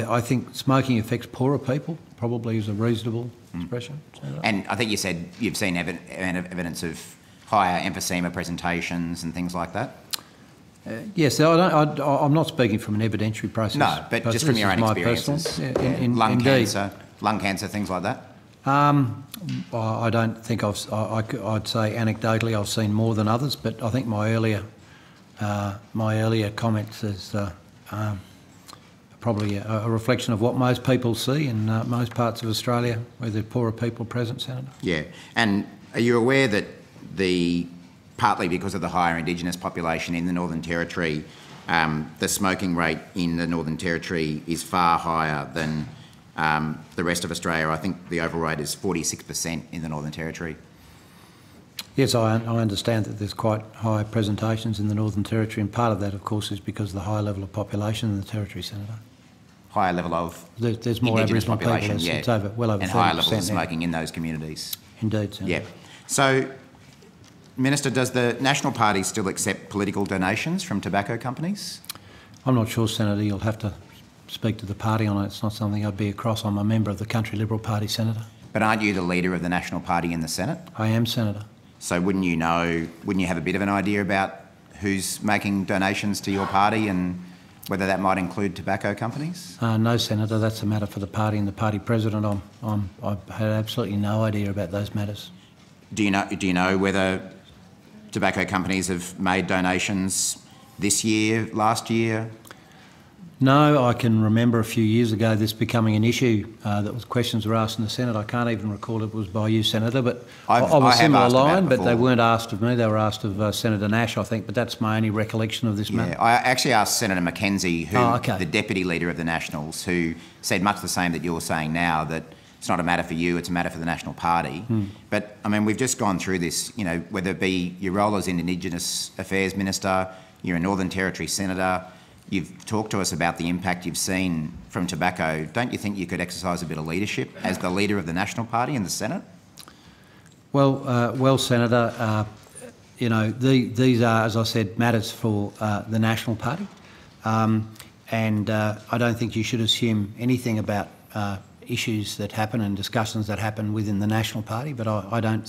I think smoking affects poorer people probably is a reasonable expression. And I think you said you've seen evidence of higher emphysema presentations and things like that? Yes, I'm not speaking from an evidentiary process. No, but just from your own experiences. Lung cancer, things like that? I don't think I'd say anecdotally I've seen more than others, but I think my earlier comments is probably a reflection of what most people see in most parts of Australia where there are poorer people present, Senator. Yeah, and are you aware that partly because of the higher Indigenous population in the Northern Territory, the smoking rate in the Northern Territory is far higher than the rest of Australia? I think the overall rate is 46% in the Northern Territory. Yes, I understand that there's quite high presentations in the Northern Territory, and part of that, of course, is because of the high level of population in the Territory, Senator. Higher level of there's more Indigenous Aboriginal population, people, yeah. it's well over 30%. And higher levels of smoking in those communities. Indeed, Senator. Yeah. So, Minister, does the National Party still accept political donations from tobacco companies? I'm not sure, Senator. You'll have to speak to the party on it. It's not something I'd be across. I'm a member of the Country Liberal Party, Senator. But aren't you the leader of the National Party in the Senate? I am, Senator. So wouldn't you have a bit of an idea about who's making donations to your party and whether that might include tobacco companies? No, Senator. That's a matter for the party and the party president. I've had absolutely no idea about those matters. Do you know whether tobacco companies have made donations this year, last year? No, I can remember a few years ago this becoming an issue that questions were asked in the Senate. I can't even recall if it was by you, Senator, but of a similar line, but they weren't asked of me. They were asked of Senator Nash, I think, but that's my only recollection of this matter. I actually asked Senator Mackenzie, the Deputy Leader of the Nationals, who said much the same that you're saying now, that it's not a matter for you, it's a matter for the National Party. But, I mean, we've just gone through this, you know, whether it be your role as Indigenous Affairs Minister, you're a Northern Territory Senator, you've talked to us about the impact you've seen from tobacco. Don't you think you could exercise a bit of leadership as the Leader of the National Party in the Senate? Well, Senator, you know, these are, as I said, matters for the National Party. And I don't think you should assume anything about issues that happen and discussions that happen within the National Party, but I don't